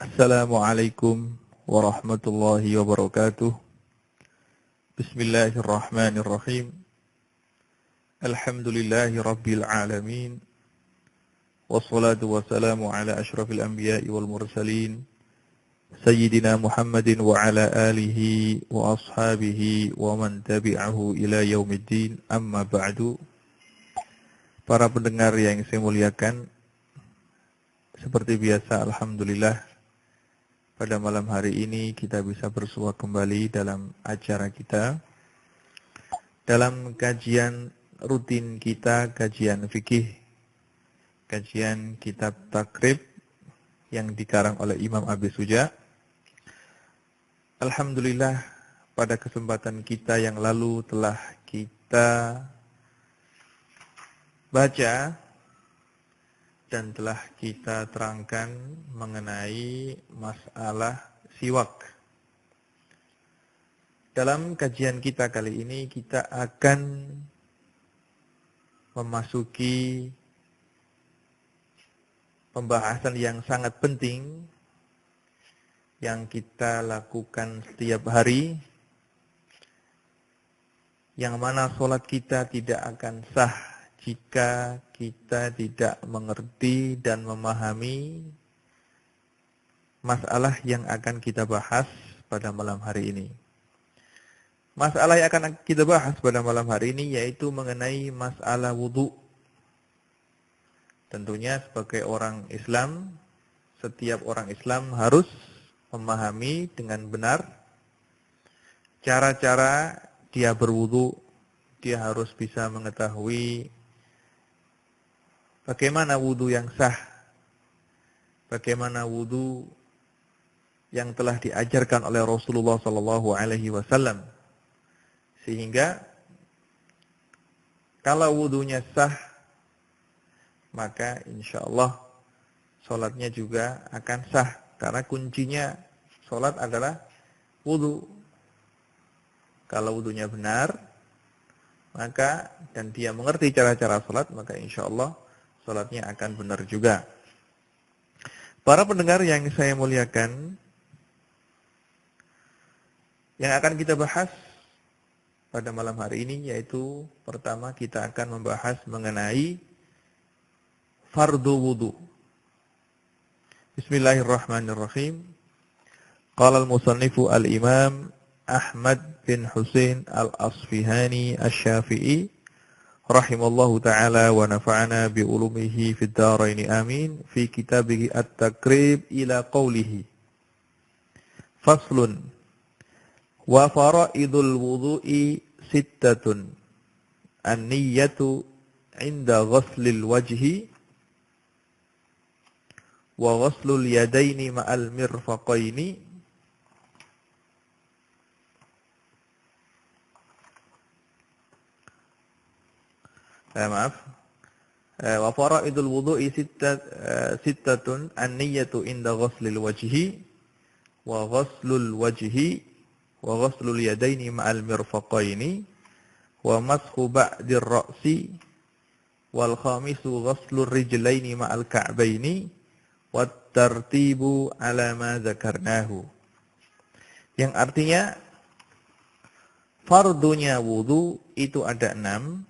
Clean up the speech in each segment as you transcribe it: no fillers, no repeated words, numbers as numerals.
Assalamualaikum warahmatullahi wabarakatuh. Bismillahirrahmanirrahim. Alhamdulillahi rabbil alamin. Wassalatu wassalamu ala ashrafil anbiya'i wal mursalin. Sayyidina Muhammadin wa ala alihi wa ashabihi wa man tabi'ahu ila yaumiddin. Amma ba'du. Para pendengar yang saya muliakan, seperti biasa alhamdulillah pada malam hari ini kita bisa bersua kembali dalam acara kita, dalam kajian rutin kita, kajian fikih, kajian kitab takrib yang dikarang oleh Imam Abi Suja. Alhamdulillah pada kesempatan kita yang lalu telah kita baca dan telah kita terangkan mengenai masalah siwak. Dalam kajian kita kali ini kita akan memasuki pembahasan yang sangat penting yang kita lakukan setiap hari, yang mana sholat kita tidak akan sah jika kita tidak mengerti dan memahami masalah yang akan kita bahas pada malam hari ini. Masalah yang akan kita bahas pada malam hari ini yaitu mengenai masalah wudu. Tentunya sebagai orang Islam, setiap orang Islam harus memahami dengan benar cara-cara dia berwudu. Dia harus bisa mengetahui bagaimana wudu yang sah, bagaimana wudu yang telah diajarkan oleh Rasulullah SAW, sehingga kalau wudunya sah, maka insya Allah sholatnya juga akan sah, karena kuncinya sholat adalah wudu. Kalau wudunya benar, maka dan dia mengerti cara-cara sholat, maka insya Allah sholatnya akan benar juga. Para pendengar yang saya muliakan, yang akan kita bahas pada malam hari ini yaitu pertama kita akan membahas mengenai fardu wudu. Bismillahirrahmanirrahim. Qala al-musannifu al-imam Ahmad bin Husain al-Asfihani asy-Syafi'i rahimallahu ta'ala wa nafa'ana bi ulumihi fid dharain amin fi kitabihi at-takrib ila qawlihi faslun wa faraidul wudu'i sittatun an-niyyatu 'inda ghuslil wajhi wa ghuslul yadaini ma'al mirfaqaini wa faraidul wudu'i sittatun an-niyyatu inda ghuslil wajhi wa ghuslul wajhi wa ghuslul yadaini ma'al mirfaqaini wa mashu ba'dir ra'si wal khamisu ghuslur rijlaini ma'al ka'baini wat tartibu ala ma dzakarnahu. Yang artinya fardunya wudu itu ada 6.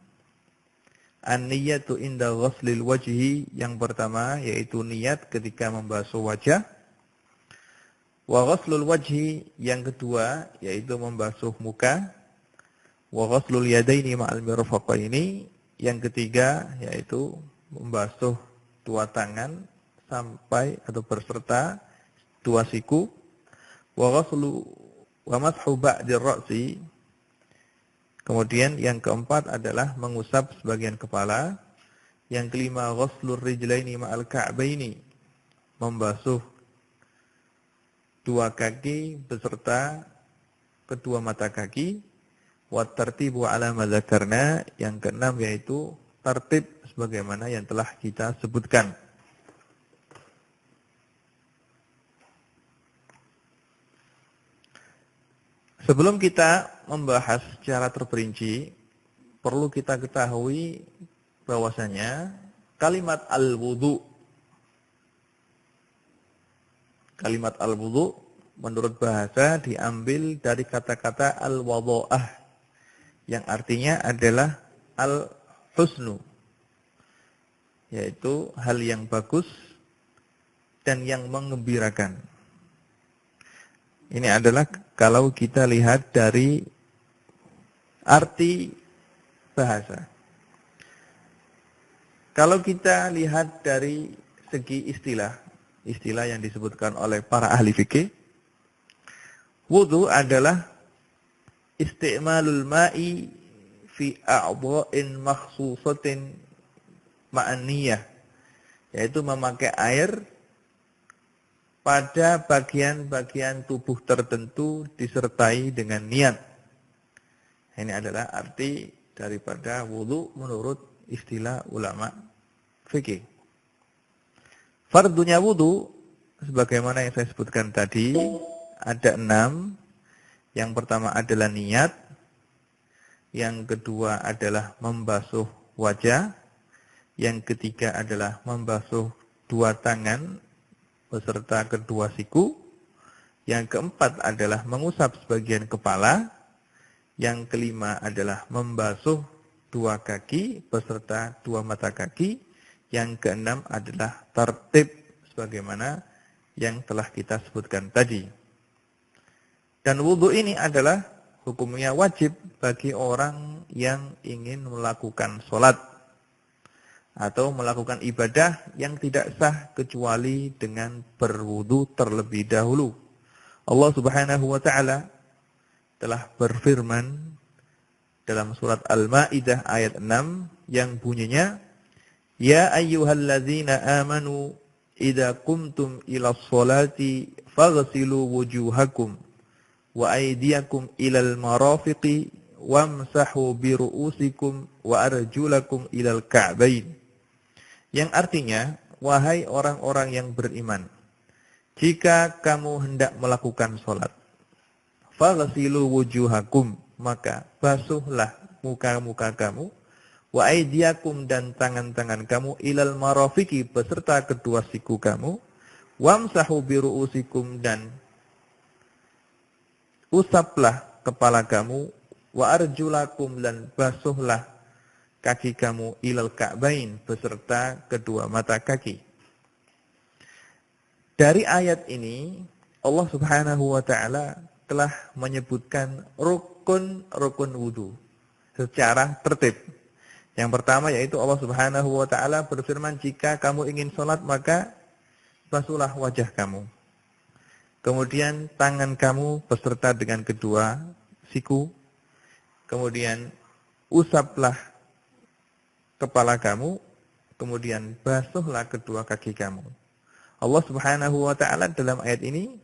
An-niyatu inda ghuslil wajhi, yang pertama yaitu niat ketika membasuh wajah. Wa ghuslul wajhi, yang kedua yaitu membasuh muka. Wa ghuslul yadaini ma'al mirfaqaini, yang ketiga yaitu membasuh dua tangan sampai atau berserta dua siku. Wa mashu ba'dir ra'si, kemudian yang keempat adalah mengusap sebagian kepala. Yang kelima ghuslur rijlaini ma'al ka'baini, membasuh dua kaki beserta kedua mata kaki. Wat tartibu ala ma dzakarna, yang keenam yaitu tertib sebagaimana yang telah kita sebutkan. Sebelum kita membahas secara terperinci, perlu kita ketahui bahwasanya kalimat al-wudu, Kalimat al-wudu menurut bahasa diambil dari kata-kata al-wadha'ah yang artinya adalah al-husnu, yaitu hal yang bagus dan yang menggembirakan. Ini adalah kalau kita lihat dari arti bahasa. Kalau kita lihat dari segi istilah yang disebutkan oleh para ahli fikih, wudu adalah isti'malul ma'i fi a'dha'in makhsusatin ma'aniyah, yaitu memakai air pada bagian-bagian tubuh tertentu disertai dengan niat. Ini adalah arti daripada wudu menurut istilah ulama fikih. Fardunya wudu, sebagaimana yang saya sebutkan tadi, ada 6. Yang pertama adalah niat. Yang kedua adalah membasuh wajah. Yang ketiga adalah membasuh 2 tangan beserta kedua siku. Yang keempat adalah mengusap sebagian kepala. Yang kelima adalah membasuh 2 kaki beserta 2 mata kaki. Yang keenam adalah tertib sebagaimana yang telah kita sebutkan tadi. Dan wudu ini adalah hukumnya wajib bagi orang yang ingin melakukan sholat atau melakukan ibadah yang tidak sah kecuali dengan berwudu terlebih dahulu. Allah Subhanahu wa taala telah berfirman dalam surat Al-Maidah ayat 6 yang bunyinya, Ya ayyuhalladzina amanu idza qumtum ilas sholati faghsilu wujuhakum wa aydiyakum ilal marafiqi wamsahu bi ru'usikum wa arjulakum ilal ka'bain. Yang artinya, wahai orang-orang yang beriman, jika kamu hendak melakukan sholat, faghsilu wujuhakum, maka basuhlah muka-muka kamu, wa aydiyakum, dan tangan-tangan kamu, ilal marafiqi, beserta kedua siku kamu, wamsahu bi ru'usikum, dan usaplah kepala kamu, wa arjulakum, dan basuhlah kaki kamu, ilal ka'bain, beserta kedua mata kaki. Dari ayat ini Allah Subhanahu wa taala telah menyebutkan rukun-rukun wudu secara tertib. Yang pertama yaitu Allah Subhanahu wa taala berfirman, jika kamu ingin sholat maka basuhlah wajah kamu. Kemudian tangan kamu beserta dengan kedua siku. Kemudian usaplah kepala kamu. Kemudian basuhlah kedua kaki kamu. Allah Subhanahu wa taala dalam ayat ini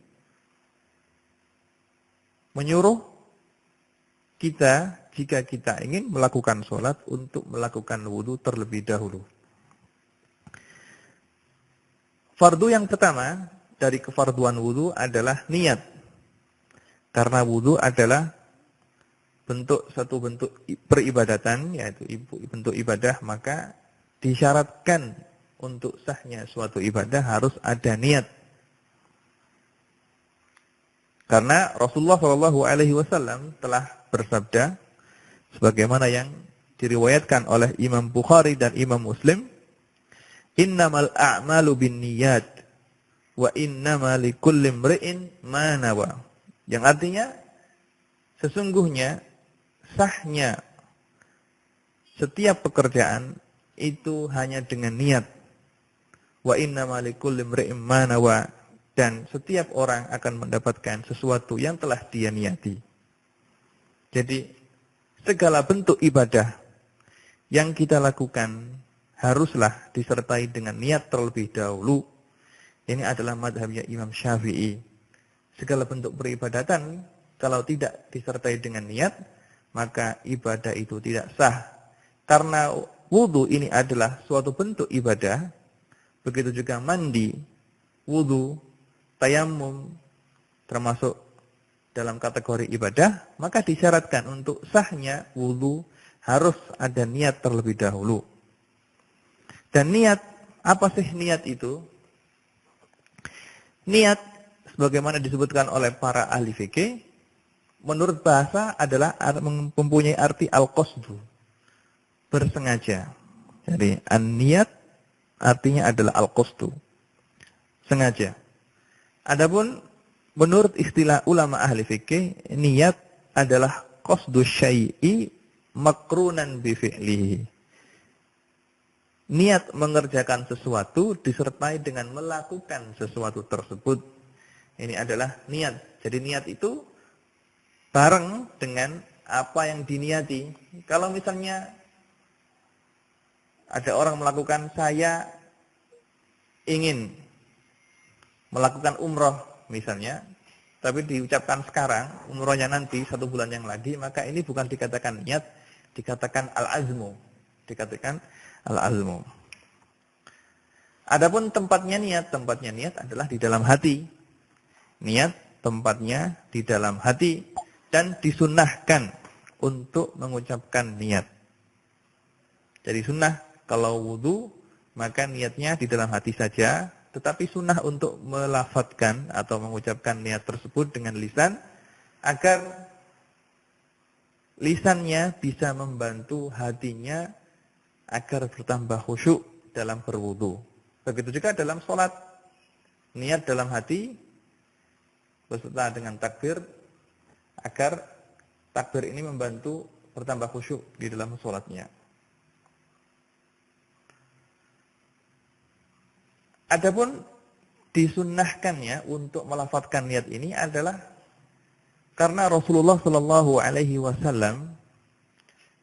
menyuruh kita jika kita ingin melakukan sholat untuk melakukan wudu terlebih dahulu. Fardu yang pertama dari kefarduan wudu adalah niat. Karena wudu adalah satu bentuk peribadatan, yaitu bentuk ibadah, maka disyaratkan untuk sahnya suatu ibadah harus ada niat. Karena Rasulullah SAW telah bersabda, sebagaimana yang diriwayatkan oleh Imam Bukhari dan Imam Muslim, innamal a'malu binniyat wa innama likulli imri'in ma nawa. Yang artinya sesungguhnya sahnya setiap pekerjaan itu hanya dengan niat. Wa innama likulli imri'in ma nawa, dan setiap orang akan mendapatkan sesuatu yang telah dia niati. Jadi segala bentuk ibadah yang kita lakukan haruslah disertai dengan niat terlebih dahulu. Ini adalah madhabnya Imam Syafi'i. Segala bentuk peribadatan kalau tidak disertai dengan niat, maka ibadah itu tidak sah. Karena wudu ini adalah suatu bentuk ibadah, begitu juga mandi, wudu, tayamum, termasuk dalam kategori ibadah, maka disyaratkan untuk sahnya wudu harus ada niat terlebih dahulu. Dan niat, apa sih niat itu? Niat sebagaimana disebutkan oleh para ahli fikih, menurut bahasa adalah mempunyai arti al-qasdu, bersengaja. Jadi an-niyat artinya adalah al-qasdu, sengaja. Adapun menurut istilah ulama ahli fikih, niat adalah qasdu syai'i makrunan bi fi'lihi. Niat mengerjakan sesuatu disertai dengan melakukan sesuatu tersebut. Ini adalah niat. Jadi niat itu bareng dengan apa yang diniati. Kalau misalnya ada orang melakukan, saya ingin melakukan umroh misalnya, tapi diucapkan sekarang, umrohnya nanti 1 bulan yang lagi, maka ini bukan dikatakan niat, dikatakan al-azmu. Dikatakan al-azmu. Adapun tempatnya niat adalah di dalam hati. Niat tempatnya di dalam hati dan disunnahkan untuk mengucapkan niat. Jadi sunnah kalau wudu maka niatnya di dalam hati saja, tetapi sunnah untuk melafadzkan atau mengucapkan niat tersebut dengan lisan agar lisannya bisa membantu hatinya agar bertambah khusyuk dalam berwudu. Begitu juga dalam sholat, niat dalam hati beserta dengan takbir agar takbir ini membantu bertambah khusyuk di dalam sholatnya. Adapun disunnahkannya untuk melafadzkan niat ini adalah karena Rasulullah Shallallahu Alaihi Wasallam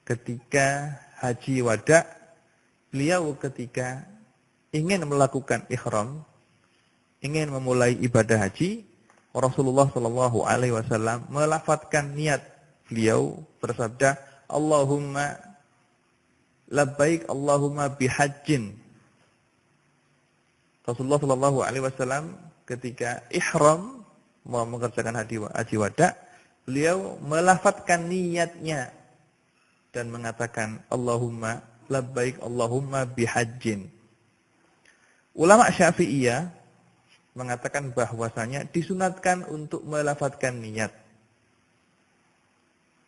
ketika haji wada, beliau ketika ingin melakukan ihram, ingin memulai ibadah haji, Rasulullah Shallallahu Alaihi Wasallam melafadzkan niat. Beliau bersabda, Allahumma labbaik Allahumma bihajjin. Rasulullah Shallallahu Alaihi Wasallam ketika ihram mau mengerjakan haji wada, beliau melafadzkan niatnya dan mengatakan Allahumma labbaik Allahumma bihajjin. Ulama Syafi'iyah mengatakan bahwasanya disunatkan untuk melafadzkan niat.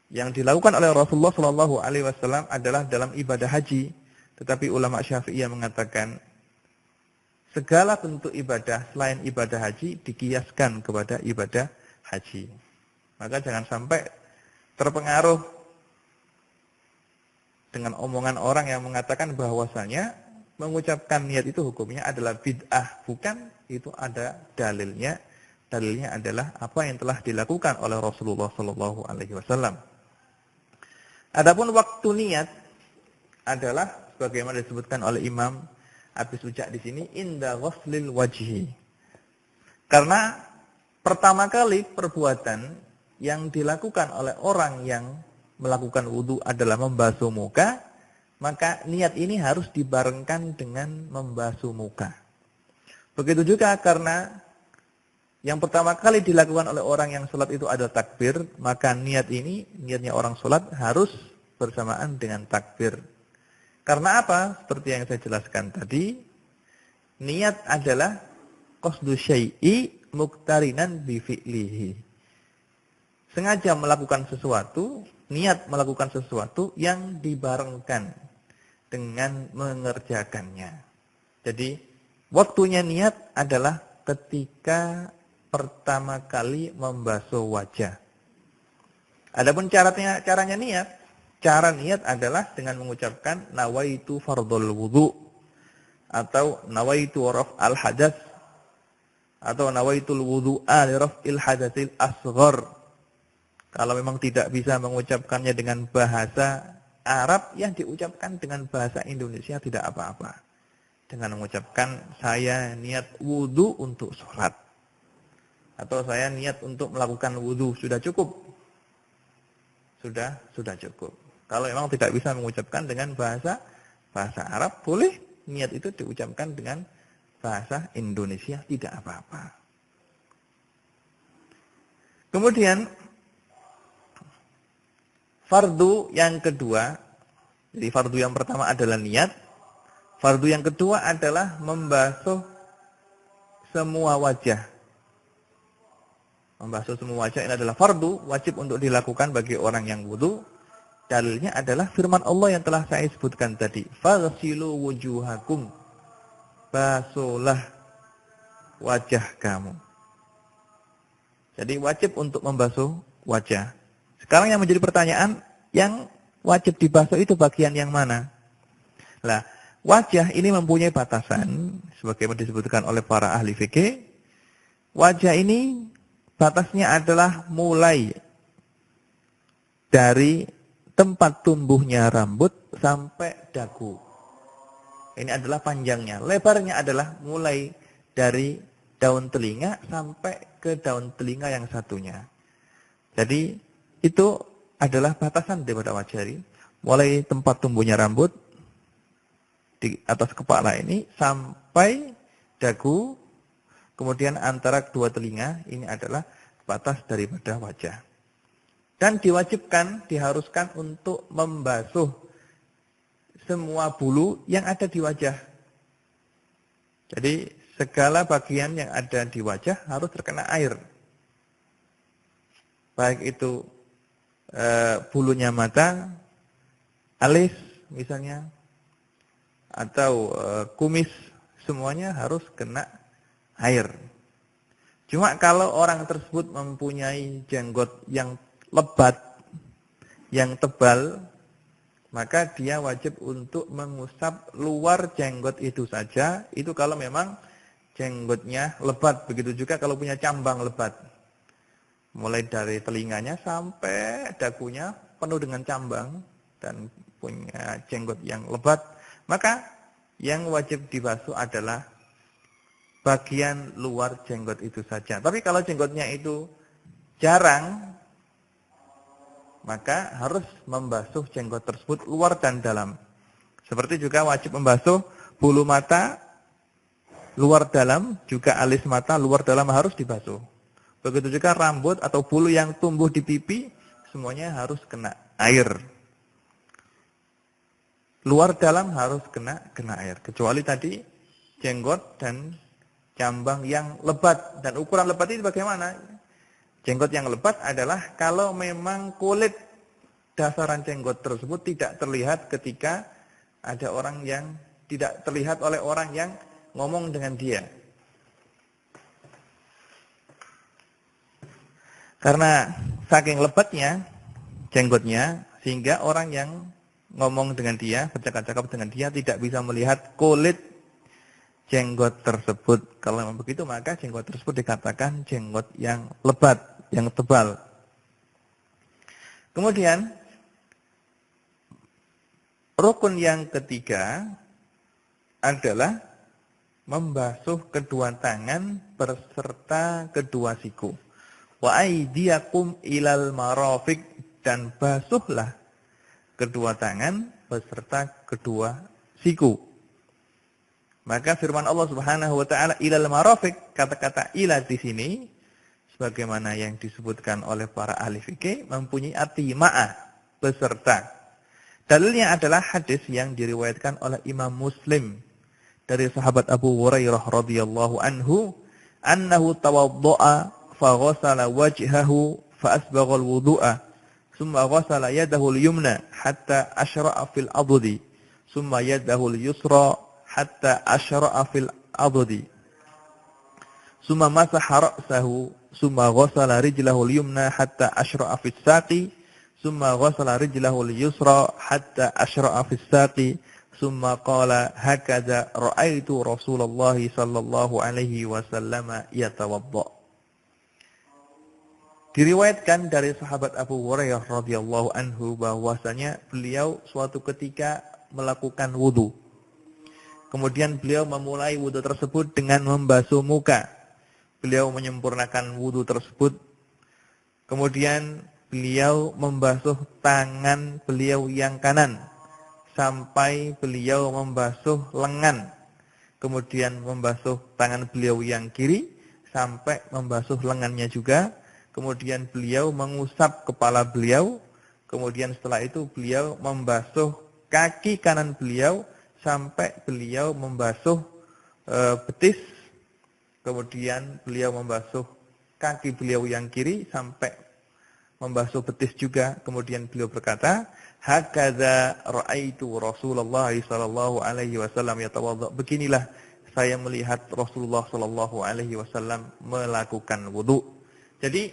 Yang dilakukan oleh Rasulullah Shallallahu Alaihi Wasallam adalah dalam ibadah haji, tetapi ulama Syafi'iyah mengatakan segala bentuk ibadah selain ibadah haji dikiaskan kepada ibadah haji. Maka jangan sampai terpengaruh dengan omongan orang yang mengatakan bahwasanya mengucapkan niat itu hukumnya adalah bid'ah. Bukan, itu ada dalilnya. Dalilnya adalah apa yang telah dilakukan oleh Rasulullah Sallallahu Alaihi Wasallam. Adapun waktu niat adalah sebagaimana disebutkan oleh Imam Abi Suja di sini inda ghuslil wajhi. Karena pertama kali perbuatan yang dilakukan oleh orang yang melakukan wudu adalah membasuh muka, maka niat ini harus dibarengkan dengan membasuh muka. Begitu juga karena yang pertama kali dilakukan oleh orang yang sholat itu adalah takbir, maka niatnya orang sholat harus bersamaan dengan takbir. Karena apa? Seperti yang saya jelaskan tadi, niat adalah qasdu syai'i muqtarinan bi fi'lihi. Sengaja melakukan sesuatu, niat melakukan sesuatu yang dibarengkan dengan mengerjakannya. Jadi, waktunya niat adalah ketika pertama kali membasuh wajah. Adapun caranya niat, cara niat adalah dengan mengucapkan nawaitu fardhul wudu atau nawaitu raf'al hadats atau nawaitul wudu'a li raf'il hadatsil asghar. Kalau memang tidak bisa mengucapkannya dengan bahasa Arab, yang diucapkan dengan bahasa Indonesia tidak apa-apa. Dengan mengucapkan saya niat wudu untuk sholat atau saya niat untuk melakukan wudu, sudah cukup. Sudah cukup. Kalau memang tidak bisa mengucapkan dengan bahasa Arab, boleh niat itu diucapkan dengan bahasa Indonesia, tidak apa-apa. Kemudian fardu yang kedua, jadi fardu yang pertama adalah niat, fardu yang kedua adalah membasuh semua wajah. Membasuh semua wajah ini adalah fardu, wajib untuk dilakukan bagi orang yang wudu. Dalilnya adalah firman Allah yang telah saya sebutkan tadi. Faghsilu wujuhakum. Basuhlah wajah kamu. Jadi wajib untuk membasuh wajah. Sekarang yang menjadi pertanyaan, yang wajib dibasuh itu bagian yang mana? Nah, wajah ini mempunyai batasan, sebagaimana disebutkan oleh para ahli fikih. Wajah ini batasnya adalah mulai dari tempat tumbuhnya rambut sampai dagu. Ini adalah panjangnya. Lebarnya adalah mulai dari daun telinga sampai ke daun telinga yang satunya. Jadi itu adalah batasan daripada wajah ini. Mulai tempat tumbuhnya rambut di atas kepala ini sampai dagu. Kemudian antara kedua telinga, ini adalah batas daripada wajah. Dan diwajibkan, diharuskan untuk membasuh semua bulu yang ada di wajah. Jadi segala bagian yang ada di wajah harus terkena air. Baik itu bulunya mata, alis misalnya, atau kumis, semuanya harus kena air. Cuma kalau orang tersebut mempunyai jenggot yang lebat, yang tebal, maka dia wajib untuk mengusap luar jenggot itu saja. Itu kalau memang jenggotnya lebat. Begitu juga kalau punya cambang lebat. Mulai dari telinganya sampai dagunya penuh dengan cambang dan punya jenggot yang lebat, maka yang wajib dibasuh adalah bagian luar jenggot itu saja. Tapi kalau jenggotnya itu jarang, maka harus membasuh jenggot tersebut luar dan dalam. Seperti juga wajib membasuh bulu mata luar dalam, juga alis mata luar dalam harus dibasuh. Begitu juga rambut atau bulu yang tumbuh di pipi, semuanya harus kena air. Luar dalam harus kena air. Kecuali tadi jenggot dan cambang yang lebat. Dan ukuran lebat itu bagaimana? Jenggot yang lebat adalah kalau memang kulit dasaran jenggot tersebut tidak terlihat ketika ada orang yang tidak terlihat oleh orang yang ngomong dengan dia. Karena saking lebatnya jenggotnya, sehingga orang yang ngomong dengan dia, bercakap-cakap dengan dia tidak bisa melihat kulit jenggot tersebut. Kalau memang begitu, maka jenggot tersebut dikatakan jenggot yang lebat, yang tebal. Kemudian rukun yang ketiga adalah membasuh kedua tangan beserta kedua siku. Wa aydiyakum ilal marafiq, dan basuhlah kedua tangan beserta kedua siku. Maka firman Allah Subhanahu wa taala ilal marafiq, kata-kata ila di sini sebagaimana yang disebutkan oleh para ahli fikih mempunyai arti ma'a, beserta. Dalilnya adalah hadis yang diriwayatkan oleh Imam Muslim dari sahabat Abu Hurairah radhiyallahu anhu, annahu tawaddaa fa ghassala wajhahu fa asbagha al-wudu'a, thumma ghassala yadahu al-yumna hatta ashra'a fil adudi, thumma yadahu al-yusra hatta ashra'a fil adudi, thumma masaha ra'sahu, thumma ghassala rijlahu al-yumna hatta ashra'a fis saqi, thumma ghassala rijlahu al-yusra hatta ashra'a fis saqi, thumma qala hakadha ra'aitu Rasulullah sallallahu alaihi wasallam yatawadda. Diriwayatkan dari sahabat Abu Hurairah radhiyallahu anhu bahwasanya beliau suatu ketika melakukan wudu. Kemudian beliau memulai wudu tersebut dengan membasuh muka. Beliau menyempurnakan wudu tersebut. Kemudian beliau membasuh tangan beliau yang kanan sampai beliau membasuh lengan. Kemudian membasuh tangan beliau yang kiri sampai membasuh lengannya juga. Kemudian beliau mengusap kepala beliau. Kemudian setelah itu beliau membasuh kaki kanan beliau sampai beliau membasuh betis. Kemudian beliau membasuh kaki beliau yang kiri sampai membasuh betis juga. Kemudian beliau berkata, "Hakadza ra'aitu Rasulullah sallallahu alaihi wasallam yatawadda." Beginilah saya melihat Rasulullah sallallahu alaihi wasallam melakukan wudu. Jadi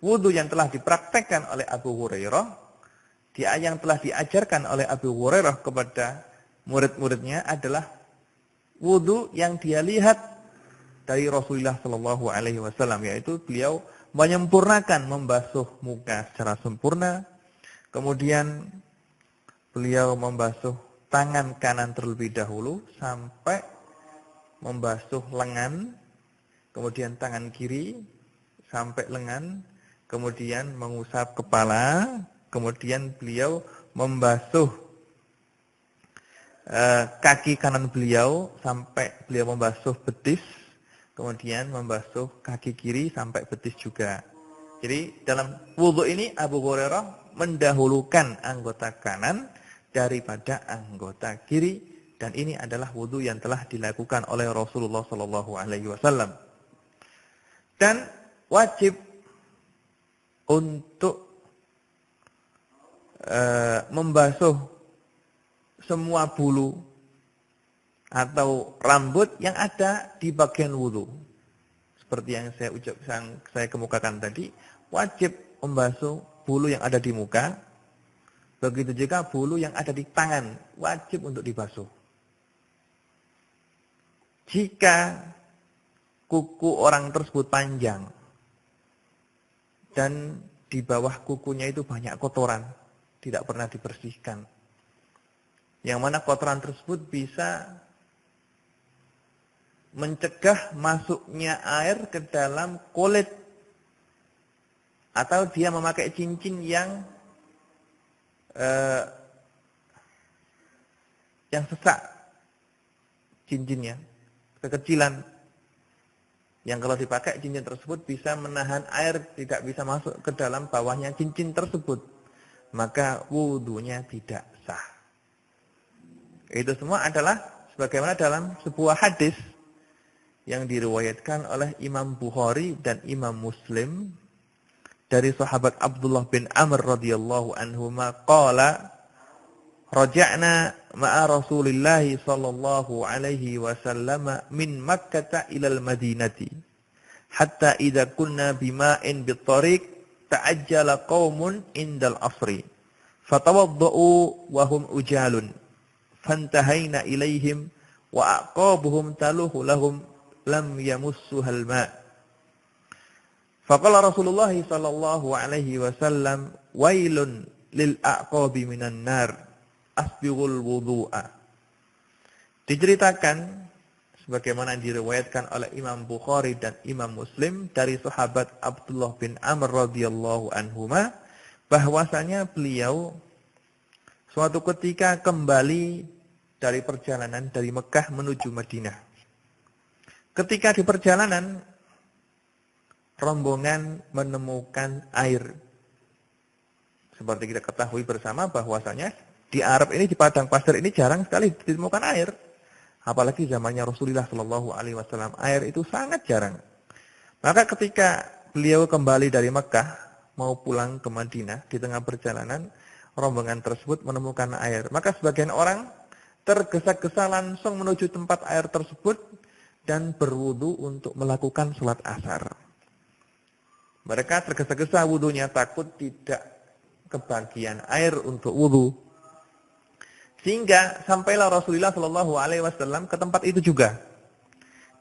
wudu yang telah dipraktekkan oleh Abu Hurairah, yang telah diajarkan oleh Abu Hurairah kepada murid-muridnya adalah wudu yang dia lihat dari Rasulullah sallallahu alaihi wasallam, yaitu beliau menyempurnakan membasuh muka secara sempurna. Kemudian beliau membasuh tangan kanan terlebih dahulu sampai membasuh lengan, kemudian tangan kiri sampai lengan, kemudian mengusap kepala, kemudian beliau membasuh kaki kanan beliau sampai beliau membasuh betis, kemudian membasuh kaki kiri sampai betis juga. Jadi dalam wudu ini Abu Hurairah mendahulukan anggota kanan daripada anggota kiri, dan ini adalah wudu yang telah dilakukan oleh Rasulullah sallallahu alaihi wasallam. Dan wajib untuk membasuh semua bulu atau rambut yang ada di bagian wudu. Seperti yang saya kemukakan tadi, wajib membasuh bulu yang ada di muka. Begitu juga bulu yang ada di tangan, wajib untuk dibasuh. Jika kuku orang tersebut panjang dan di bawah kukunya itu banyak kotoran, tidak pernah dibersihkan, yang mana kotoran tersebut bisa mencegah masuknya air ke dalam kulit, atau dia memakai cincin yang sesak cincinnya, kekecilan, yang kalau dipakai cincin tersebut bisa menahan air tidak bisa masuk ke dalam bawahnya cincin tersebut, maka wudunya tidak sah. Itu semua adalah sebagaimana dalam sebuah hadis yang diriwayatkan oleh Imam Bukhari dan Imam Muslim dari sahabat Abdullah bin Amr radhiyallahu anhuma qala raja'na ma'a Rasulillah sallallahu alaihi wasallam min Makkah ila al-Madinati hatta idza kunna bima'in bit-tariq ta'ajjala qaumun indal asri fatawadda'u wa hum ujalun fantahayna ilaihim wa aqabuhum taluhu lahum lam yamussuhal ma'. Faqala Rasulullah sallallahu alaihi wasallam wailun lil aqabi minan nar asbighul wudu'a. Diceritakan sebagaimana diriwayatkan oleh Imam Bukhari dan Imam Muslim dari sahabat Abdullah bin Amr radhiyallahu anhuma, bahwasanya beliau suatu ketika kembali dari perjalanan dari Mekah menuju Madinah. Ketika di perjalanan, rombongan menemukan air. Seperti kita ketahui bersama bahwasanya di Arab ini, di padang pasir ini jarang sekali ditemukan air. Apalagi zamannya Rasulullah Shallallahu Alaihi Wasallam, air itu sangat jarang. Maka ketika beliau kembali dari Mekah mau pulang ke Madinah, di tengah perjalanan rombongan tersebut menemukan air. Maka sebagian orang tergesa-gesa langsung menuju tempat air tersebut dan berwudu untuk melakukan sholat asar. Mereka tergesa-gesa wudunya, takut tidak kebagian air untuk wudu. Sehingga sampailah Rasulullah Shallallahu Alaihi Wasallam ke tempat itu juga.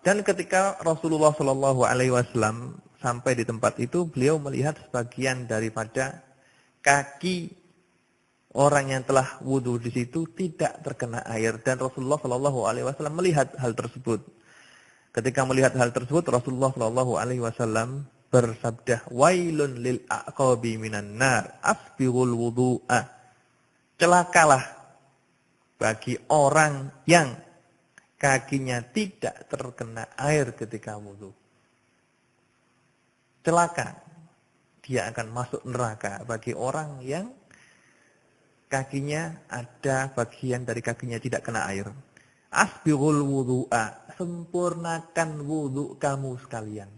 Dan ketika Rasulullah Shallallahu Alaihi Wasallam sampai di tempat itu, beliau melihat sebagian daripada kaki orang yang telah wudu di situ tidak terkena air. Dan Rasulullah Shallallahu Alaihi Wasallam melihat hal tersebut. Ketika melihat hal tersebut, Rasulullah Shallallahu Alaihi Wasallam bersabda, wailun lil aqabi minan nar asbighul wudu'a. Celakalah bagi orang yang kakinya tidak terkena air ketika wudu. Celaka, dia akan masuk neraka bagi orang yang kakinya ada bagian dari kakinya tidak kena air. Asbighul wudu'a, sempurnakan wudu kamu sekalian.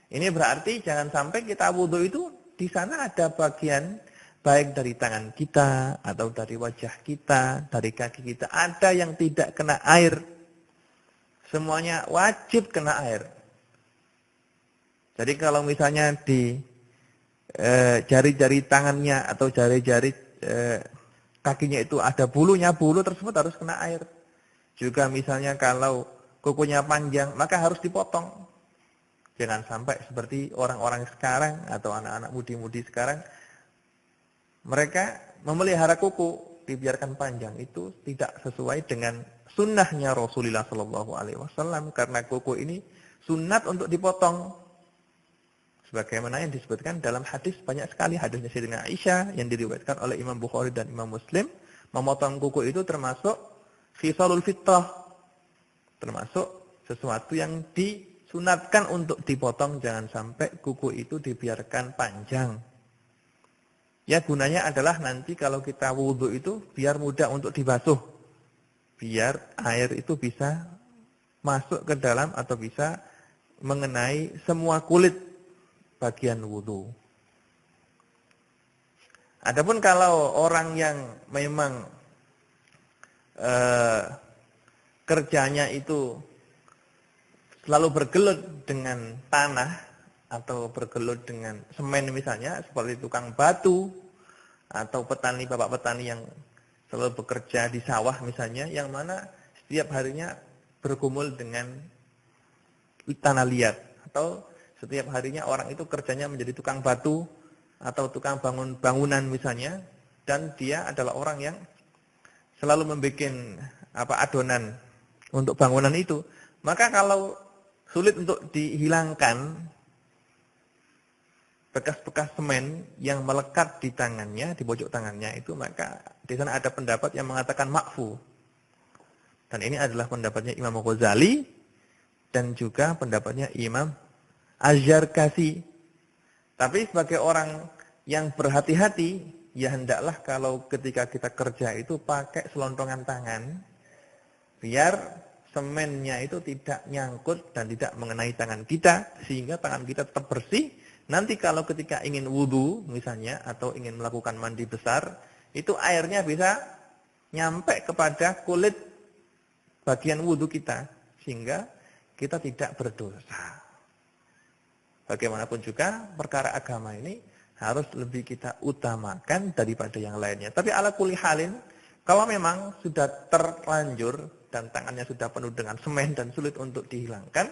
Ini berarti jangan sampai kita wudhu itu di sana ada bagian baik dari tangan kita atau dari wajah kita, dari kaki kita, ada yang tidak kena air. Semuanya wajib kena air. Jadi kalau misalnya di jari-jari tangannya atau jari-jari kakinya itu ada bulunya, bulu tersebut harus kena air. Juga misalnya kalau kukunya panjang, maka harus dipotong. Jangan sampai seperti orang-orang sekarang atau anak-anak mudi-mudi sekarang, mereka memelihara kuku, dibiarkan panjang. Itu tidak sesuai dengan sunnahnya Rasulullah SAW, karena kuku ini sunnat untuk dipotong. Sebagaimana yang disebutkan dalam hadis, banyak sekali hadisnya Sayyidina Aisyah yang diriwayatkan oleh Imam Bukhari dan Imam Muslim, memotong kuku itu termasuk khisalul fitrah, termasuk sesuatu yang disunatkan untuk dipotong. Jangan sampai kuku itu dibiarkan panjang. Ya, gunanya adalah nanti kalau kita wudhu itu biar mudah untuk dibasuh, biar air itu bisa masuk ke dalam atau bisa mengenai semua kulit bagian wudhu. Adapun kalau orang yang memang kerjanya itu selalu bergelut dengan tanah atau bergelut dengan semen misalnya, seperti tukang batu atau petani, bapak petani yang selalu bekerja di sawah misalnya, yang mana setiap harinya bergumul dengan tanah liat, atau setiap harinya orang itu kerjanya menjadi tukang batu atau tukang bangunan misalnya, dan dia adalah orang yang selalu membuat adonan untuk bangunan itu, maka kalau sulit untuk dihilangkan bekas-bekas semen yang melekat di tangannya, di pojok tangannya itu, maka di sana ada pendapat yang mengatakan makfu. Dan ini adalah pendapatnya Imam Ghazali dan juga pendapatnya Imam Az-Zarkashi. Tapi sebagai orang yang berhati-hati, ya hendaklah kalau ketika kita kerja itu pakai selontongan tangan, biar semennya itu tidak nyangkut dan tidak mengenai tangan kita, sehingga tangan kita tetap bersih. Nanti kalau ketika ingin wudhu misalnya, atau ingin melakukan mandi besar, itu airnya bisa nyampe kepada kulit bagian wudhu kita, sehingga kita tidak berdosa. Bagaimanapun juga perkara agama ini harus lebih kita utamakan daripada yang lainnya. Tapi ala kulli halin, kalau memang sudah terlanjur dan tangannya sudah penuh dengan semen dan sulit untuk dihilangkan,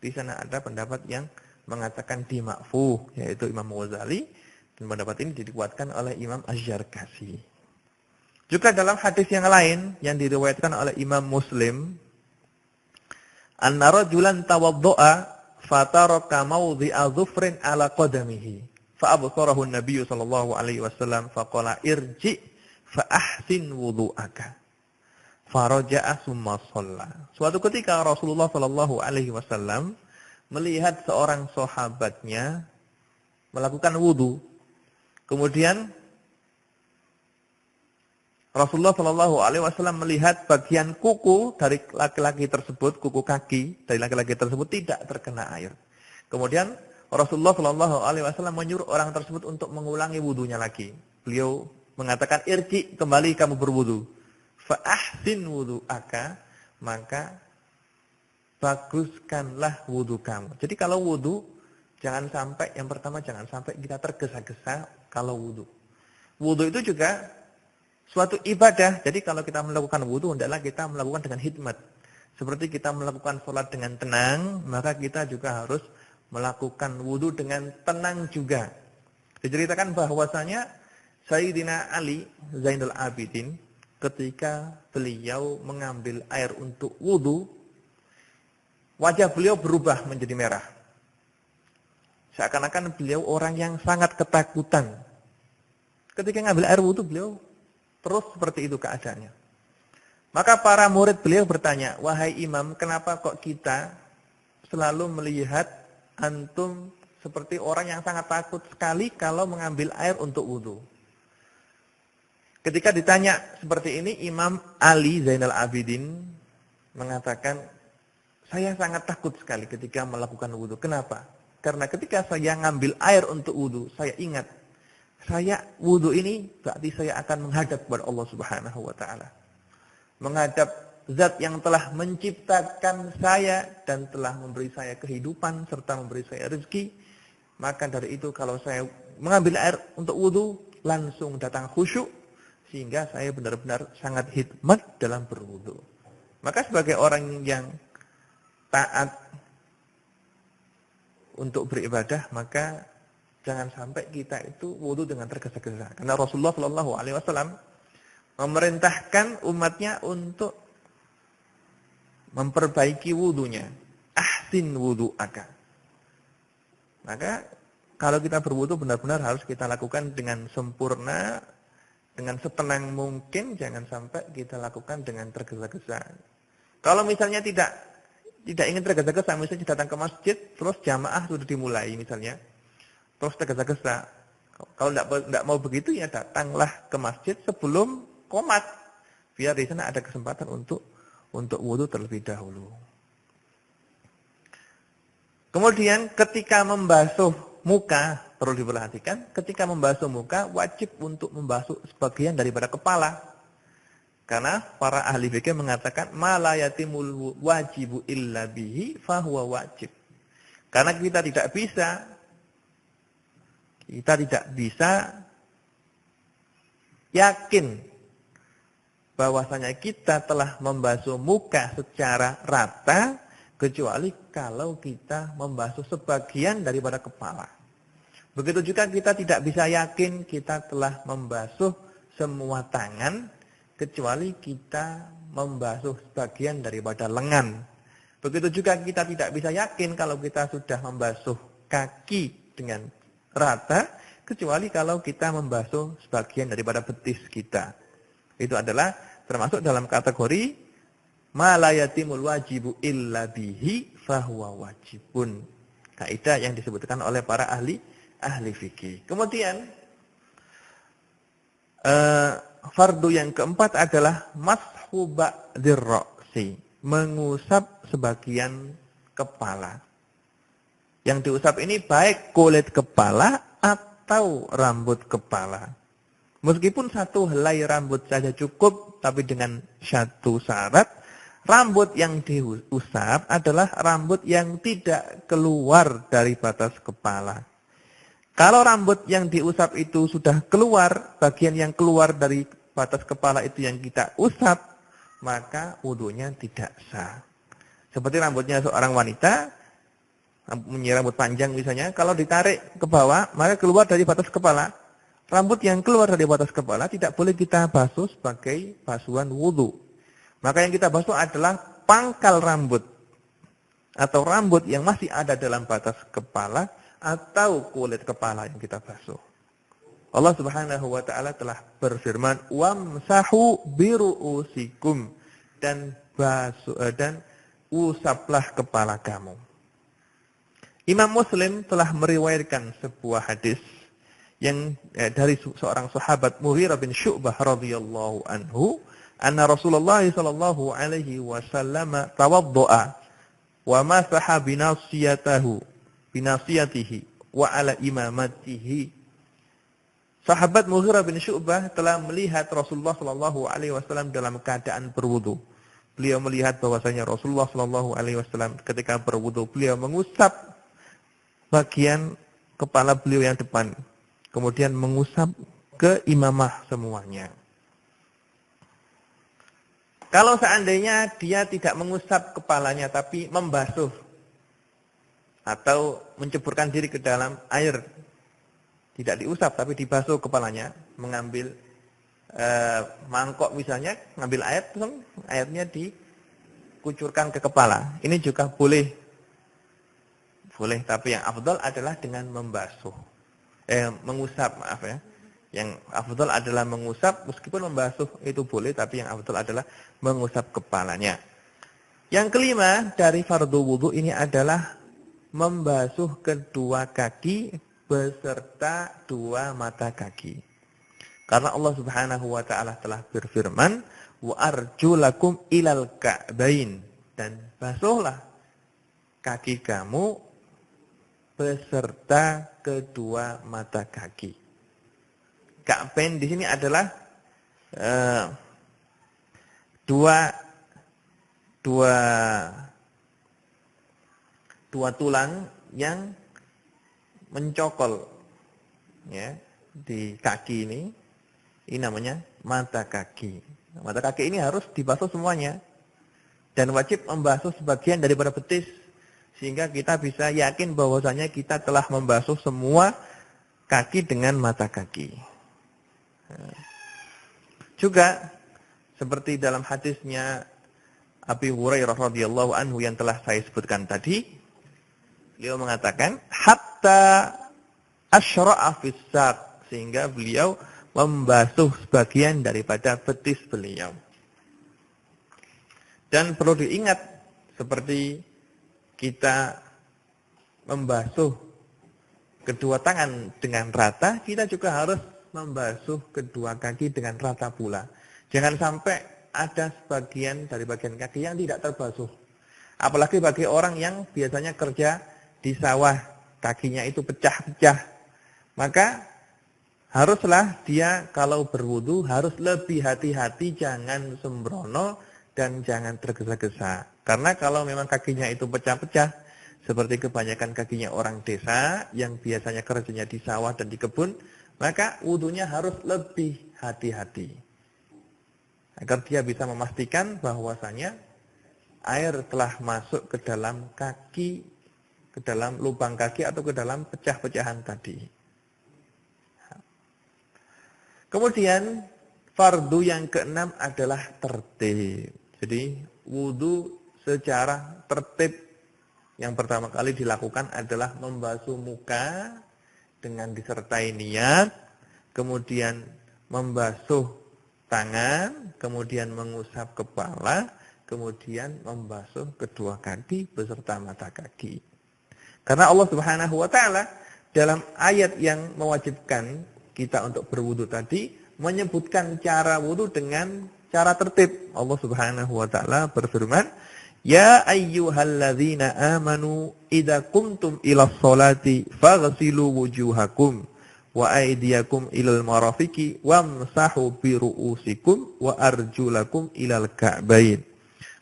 di sana ada pendapat yang mengatakan dimakfuh, yaitu Imam Ghazali, dan pendapat ini dikuatkan oleh Imam Az-Zarkashi. Juga dalam hadis yang lain yang diriwayatkan oleh Imam Muslim, anna rajulan tawaddo'a fataraka mawdhi'a dhufrin ala qadamihi fa absarahu an-nabiy sallallahu alaihi wasallam faqala irji fa ahsin wudu'aka faraja'a summa shalla. Suatu ketika Rasulullah sallallahu alaihi wasallam melihat seorang sahabatnya melakukan wudu, kemudian Rasulullah Shallallahu Alaihi Wasallam melihat bagian kuku dari laki-laki tersebut, kuku kaki dari laki-laki tersebut tidak terkena air. Kemudian Rasulullah Shallallahu Alaihi Wasallam menyuruh orang tersebut untuk mengulangi wudunya lagi. Beliau mengatakan, irji, kembali kamu berwudu. Fa ahsin wudu'aka, maka baguskanlah wudu kamu. Jadi kalau wudu, jangan sampai, yang pertama jangan sampai kita tergesa-gesa kalau wudu. Wudu itu juga suatu ibadah. Jadi kalau kita melakukan wudu, hendaklah kita melakukan dengan hikmat. Seperti kita melakukan sholat dengan tenang, maka kita juga harus melakukan wudu dengan tenang juga. Diceritakan bahwasanya Sayyidina Ali Zainul Abidin, ketika beliau mengambil air untuk wudu, wajah beliau berubah menjadi merah. Seakan-akan beliau orang yang sangat ketakutan. Ketika mengambil air wudu, beliau terus seperti itu keadaannya. Maka para murid beliau bertanya, wahai imam, kenapa kok kita selalu melihat antum seperti orang yang sangat takut sekali kalau mengambil air untuk wudu? Ketika ditanya seperti ini, Imam Ali Zainal Abidin mengatakan, saya sangat takut sekali ketika melakukan wudu. Kenapa? Karena ketika saya ngambil air untuk wudu, saya ingat, saya wudu ini berarti saya akan menghadap kepada Allah Subhanahu wa taala. Menghadap zat yang telah menciptakan saya dan telah memberi saya kehidupan serta memberi saya rezeki. Maka dari itu kalau saya mengambil air untuk wudu, langsung datang khusyuk sehingga saya benar-benar sangat hikmat dalam berwudu. Maka sebagai orang yang taat untuk beribadah, maka jangan sampai kita itu wudu dengan tergesa-gesa. Karena Rasulullah Shallallahu Alaihi Wasallam memerintahkan umatnya untuk memperbaiki wudunya. Ahsin wudu'aka. Maka kalau kita berwudu benar-benar harus kita lakukan dengan sempurna, dengan setenang mungkin, jangan sampai kita lakukan dengan tergesa-gesa. Kalau misalnya tidak ingin tergesa-gesa, misalnya datang ke masjid, terus jamaah sudah dimulai misalnya, terus tergesa-gesa. Kalau tidak mau begitu, ya datanglah ke masjid sebelum qomat, biar di sana ada kesempatan untuk wudu terlebih dahulu. Kemudian ketika membasuh muka, perlu diperhatikan, ketika membasuh muka wajib untuk membasuh sebagian daripada kepala. Karena para ahli fikih mengatakan ma la yatimul wajibu illa bihi fahuwa wajib. Karena kita tidak bisa yakin bahwasanya kita telah membasuh muka secara rata kecuali kalau kita membasuh sebagian daripada kepala. Begitu juga kita tidak bisa yakin kita telah membasuh semua tangan kecuali kita membasuh sebagian daripada lengan. Begitu juga kita tidak bisa yakin kalau kita sudah membasuh kaki dengan rata kecuali kalau kita membasuh sebagian daripada betis kita. Itu adalah termasuk dalam kategori ma la yatimul wajibu illa bihi fahuwa wajibun. Kaidah yang disebutkan oleh para ahli fikih. Kemudian fardu yang keempat adalah mashu ba'dir ra'si, mengusap sebagian kepala. Yang diusap ini baik kulit kepala atau rambut kepala. Meskipun satu helai rambut saja cukup, tapi dengan satu syarat, rambut yang diusap adalah rambut yang tidak keluar dari batas kepala. Kalau rambut yang diusap itu sudah keluar, bagian yang keluar dari batas kepala itu yang kita usap, maka wudunya tidak sah. Seperti rambutnya seorang wanita, punya rambut panjang misalnya, kalau ditarik ke bawah, maka keluar dari batas kepala. Rambut yang keluar dari batas kepala tidak boleh kita basuh sebagai basuhan wudu. Maka yang kita basuh adalah pangkal rambut atau rambut yang masih ada dalam batas kepala atau kulit kepala yang kita basuh. Allah Subhanahu wa taala telah berfirman, "Wamsahu biru'usikum," dan usaplah kepala kamu. Imam Muslim telah meriwayatkan sebuah hadis yang dari seorang sahabat Mughirah bin Syu'bah radhiyallahu anhu, anna Rasulullah sallallahu alaihi wasallam tawaddo'a wa masaha binasiyatihi wa ala imamatihi. Sahabat Mughirah bin Syu'bah telah melihat Rasulullah sallallahu alaihi wasallam dalam keadaan berwudu. Beliau melihat bahwasanya Rasulullah sallallahu alaihi wasallam ketika berwudu beliau mengusap bagian kepala beliau yang depan, kemudian mengusap ke imamah semuanya. Kalau seandainya dia tidak mengusap kepalanya tapi membasuh atau menceburkan diri ke dalam air, tidak diusap tapi dibasuh kepalanya, mengambil mangkok misalnya, ngambil air, terus airnya dikucurkan ke kepala. Ini juga boleh, tapi yang afdal adalah dengan mengusap, maaf ya. Yang afdal adalah mengusap, meskipun membasuh itu boleh, tapi yang afdal adalah mengusap kepalanya. Yang kelima dari fardu wudu ini adalah membasuh kedua kaki beserta dua mata kaki. Karena Allah Subhanahu wa taala telah berfirman, "Wa arjulakum ilal ka'bain," dan basuhlah kaki kamu beserta kedua mata kaki. Ka'bain di sini adalah dua tulang yang mencokol ya di kaki ini namanya mata kaki. Mata kaki ini harus dibasuh semuanya dan wajib membasuh sebagian daripada betis sehingga kita bisa yakin bahwasanya kita telah membasuh semua kaki dengan mata kaki. Juga seperti dalam hadisnya Abi Hurairah radhiyallahu anhu yang telah saya sebutkan tadi, beliau mengatakan hatta asyra'a fis-saq, sehingga beliau membasuh sebagian daripada betis beliau. Dan perlu diingat, seperti kita membasuh kedua tangan dengan rata, kita juga harus membasuh kedua kaki dengan rata pula. Jangan sampai ada sebagian dari bagian kaki yang tidak terbasuh. Apalagi bagi orang yang biasanya kerja di sawah, kakinya itu pecah-pecah. Maka haruslah dia kalau berwudu harus lebih hati-hati, jangan sembrono dan jangan tergesa-gesa. Karena kalau memang kakinya itu pecah-pecah, seperti kebanyakan kakinya orang desa yang biasanya kerjanya di sawah dan di kebun, maka wudunya harus lebih hati-hati. Agar dia bisa memastikan bahwasanya air telah masuk ke dalam kaki, ke dalam lubang kaki atau ke dalam pecah-pecahan tadi. Kemudian fardu yang keenam adalah tertib. Jadi wudu secara tertib yang pertama kali dilakukan adalah membasuh muka dengan disertai niat, kemudian membasuh tangan, kemudian mengusap kepala, kemudian membasuh kedua kaki beserta mata kaki. Karena Allah Subhanahu wa taala dalam ayat yang mewajibkan kita untuk berwudu tadi menyebutkan cara wudu dengan cara tertib. Allah Subhanahu wa taala berfirman, "Ya ayyuhalladzina amanu idza qumtum ilas sholati faghsilu wujuhakum wa aydiyakum ilal marafiqi wamsahu bi ru'usikum wa arjulakum ilal ka'bain."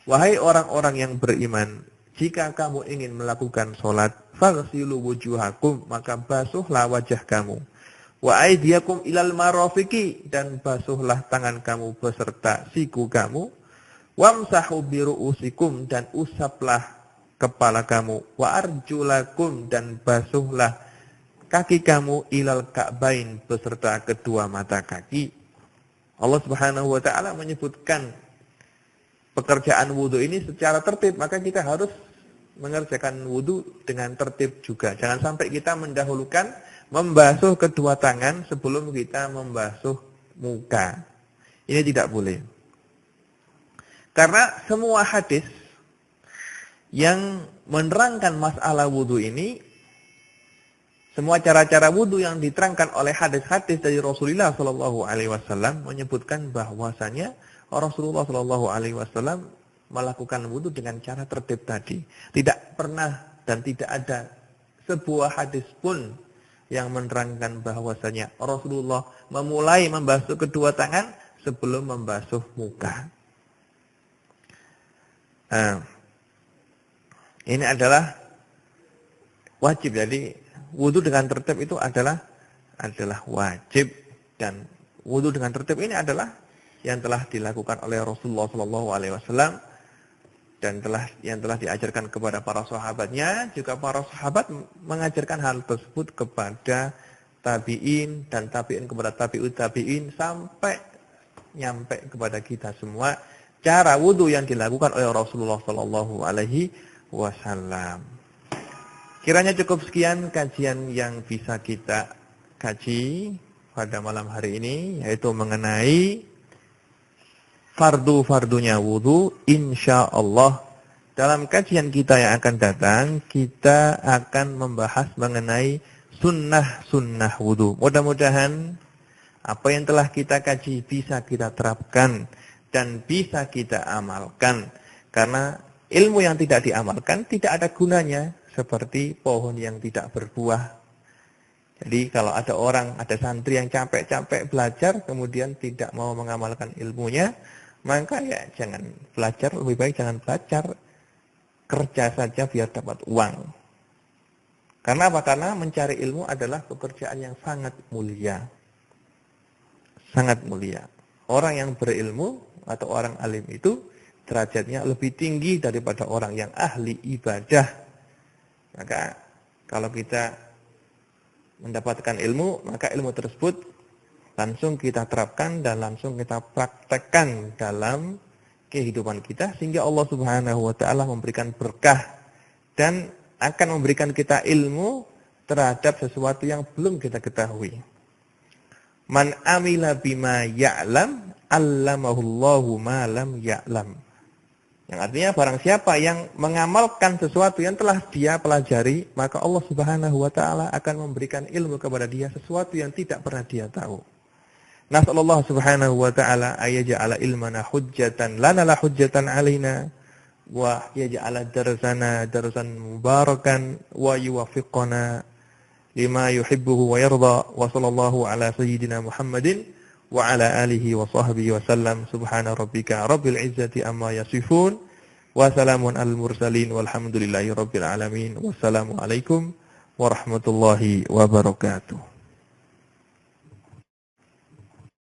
Wahai orang-orang yang beriman, jika kamu ingin melakukan salat, faghsilu wujuhakum, maka basuhlah wajah kamu. Wa aydiyakum ilal marafiqi, dan basuhlah tangan kamu beserta siku kamu. Wamsahu bi ru'usikum, dan usaplah kepala kamu. Wa arjulakum, dan basuhlah kaki kamu ilal ka'bain beserta kedua mata kaki. Allah Subhanahu wa taala menyebutkan pekerjaan wudu ini secara tertib, maka kita harus mengerjakan wudu dengan tertib juga. Jangan sampai kita mendahulukan membasuh kedua tangan sebelum kita membasuh muka. Ini tidak boleh. Karena semua hadis yang menerangkan masalah wudu ini, semua cara-cara wudu yang diterangkan oleh hadis-hadis dari Rasulullah SAW menyebutkan bahwasanya Rasulullah SAW melakukan wudu dengan cara tertib tadi. Tidak pernah dan tidak ada sebuah hadis pun yang menerangkan bahwasanya Rasulullah memulai membasuh kedua tangan sebelum membasuh muka. Ini adalah wajib. Jadi wudu dengan tertib itu adalah wajib, dan wudu dengan tertib ini adalah yang telah dilakukan oleh Rasulullah SAW dan yang telah diajarkan kepada para sahabatnya. Juga para sahabat mengajarkan hal tersebut kepada tabi'in dan tabi'in kepada tabi'ut tabi'in sampai nyampe kepada kita semua cara wudu yang dilakukan oleh Rasulullah SAW. Kiranya cukup sekian kajian yang bisa kita kaji pada malam hari ini, yaitu mengenai fardu-fardunya wudu. InsyaAllah dalam kajian kita yang akan datang, kita akan membahas mengenai sunnah-sunnah wudu. Mudah-mudahan apa yang telah kita kaji bisa kita terapkan dan bisa kita amalkan. Karena ilmu yang tidak diamalkan tidak ada gunanya. seperti pohon yang tidak berbuah. Jadi kalau ada santri yang capek-capek belajar, kemudian tidak mau mengamalkan ilmunya, maka ya jangan belajar, lebih baik jangan belajar. Kerja saja biar dapat uang. Karena apa? Karena mencari ilmu adalah pekerjaan yang sangat mulia. Sangat mulia. Orang yang berilmu atau orang alim itu derajatnya lebih tinggi daripada orang yang ahli ibadah. Maka kalau kita mendapatkan ilmu, maka ilmu tersebut langsung kita terapkan dan langsung kita praktekkan dalam kehidupan kita, sehingga Allah Subhanahu wa taala memberikan berkah dan akan memberikan kita ilmu terhadap sesuatu yang belum kita ketahui. Man amila bima ya'lam, 'allamahullahu ma lam ya'lam. Yang artinya barang siapa yang mengamalkan sesuatu yang telah dia pelajari, maka Allah Subhanahu wa taala akan memberikan ilmu kepada dia sesuatu yang tidak pernah dia tahu. Nasallallahu subhanahu wa ta'ala ayaja'ala ilmana hujjatan lana la hujjatan alaina wa yaj'ala darsana darsan mubarakan wa yuwaffiqana lima yuhibbuhu wa yarda wa sallallahu ala sayyidina Muhammadin wa ala alihi wa sahbihi wa sallam. Subhana rabbika rabbil izzati amma yasifun wa salamun al mursalin walhamdulillahi rabbil alamin. Wassalamu alaikum warahmatullahi wabarakatuh.